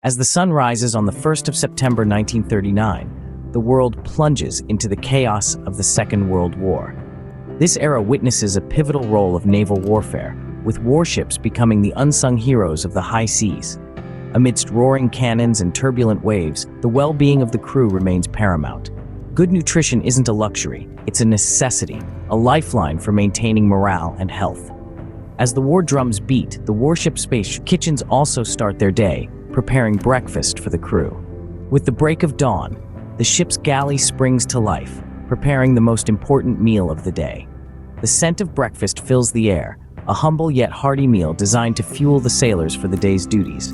As the sun rises on the 1st of September 1939, the world plunges into the chaos of the Second World War. This era witnesses a pivotal role of naval warfare, with warships becoming the unsung heroes of the high seas. Amidst roaring cannons and turbulent waves, the well-being of the crew remains paramount. Good nutrition isn't a luxury, it's a necessity, a lifeline for maintaining morale and health. As the war drums beat, the warship space kitchens also start their day, preparing breakfast for the crew. With the break of dawn, the ship's galley springs to life, preparing the most important meal of the day. The scent of breakfast fills the air, a humble yet hearty meal designed to fuel the sailors for the day's duties.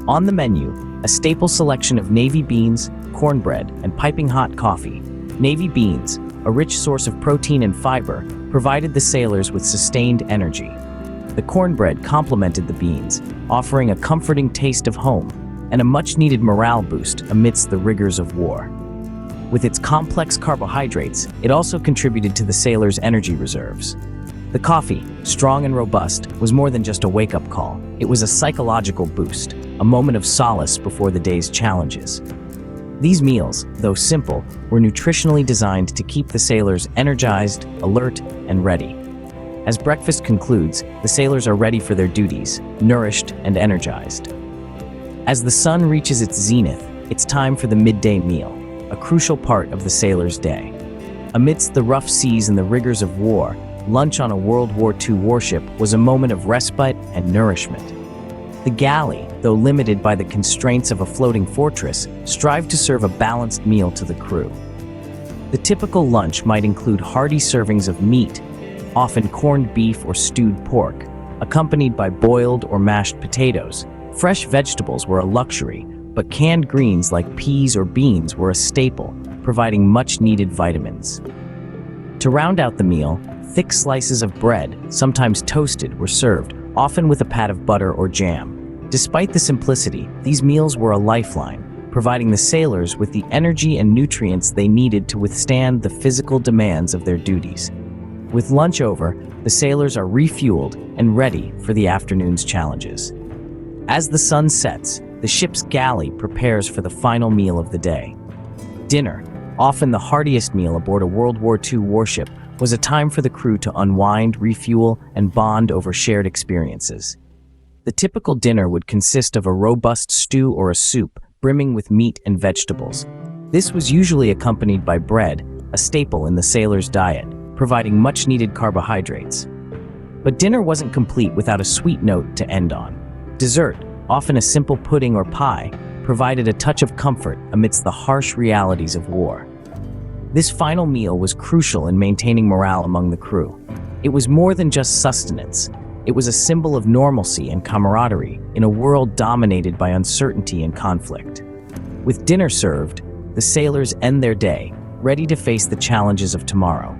On the menu, a staple selection of navy beans, cornbread, and piping hot coffee. Navy beans, a rich source of protein and fiber, provided the sailors with sustained energy. The cornbread complemented the beans, offering a comforting taste of home and a much-needed morale boost amidst the rigors of war. With its complex carbohydrates, it also contributed to the sailors' energy reserves. The coffee, strong and robust, was more than just a wake-up call. It was a psychological boost, a moment of solace before the day's challenges. These meals, though simple, were nutritionally designed to keep the sailors energized, alert, and ready. As breakfast concludes, the sailors are ready for their duties, nourished and energized. As the sun reaches its zenith, it's time for the midday meal, a crucial part of the sailors' day. Amidst the rough seas and the rigors of war, lunch on a World War II warship was a moment of respite and nourishment. The galley, though limited by the constraints of a floating fortress, strived to serve a balanced meal to the crew. The typical lunch might include hearty servings of meat, often corned beef or stewed pork, accompanied by boiled or mashed potatoes. Fresh vegetables were a luxury, but canned greens like peas or beans were a staple, providing much-needed vitamins. To round out the meal, thick slices of bread, sometimes toasted, were served, often with a pat of butter or jam. Despite the simplicity, these meals were a lifeline, providing the sailors with the energy and nutrients they needed to withstand the physical demands of their duties. With lunch over, the sailors are refueled and ready for the afternoon's challenges. As the sun sets, the ship's galley prepares for the final meal of the day. Dinner, often the heartiest meal aboard a World War II warship, was a time for the crew to unwind, refuel, and bond over shared experiences. The typical dinner would consist of a robust stew or a soup, brimming with meat and vegetables. This was usually accompanied by bread, a staple in the sailors' diet, providing much-needed carbohydrates. But dinner wasn't complete without a sweet note to end on. Dessert, often a simple pudding or pie, provided a touch of comfort amidst the harsh realities of war. This final meal was crucial in maintaining morale among the crew. It was more than just sustenance. It was a symbol of normalcy and camaraderie in a world dominated by uncertainty and conflict. With dinner served, the sailors end their day, ready to face the challenges of tomorrow.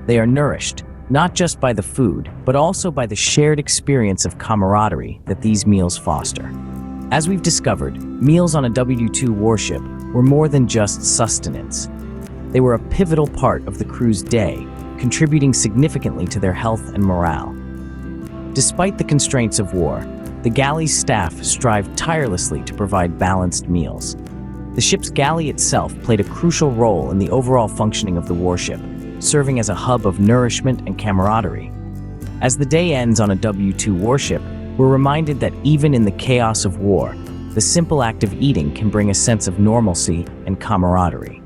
They are nourished, not just by the food, but also by the shared experience of camaraderie that these meals foster. As we've discovered, meals on a WW2 warship were more than just sustenance. They were a pivotal part of the crew's day, contributing significantly to their health and morale. Despite the constraints of war, the galley's staff strived tirelessly to provide balanced meals. The ship's galley itself played a crucial role in the overall functioning of the warship, serving as a hub of nourishment and camaraderie. As the day ends on a WW2 warship, we're reminded that even in the chaos of war, the simple act of eating can bring a sense of normalcy and camaraderie.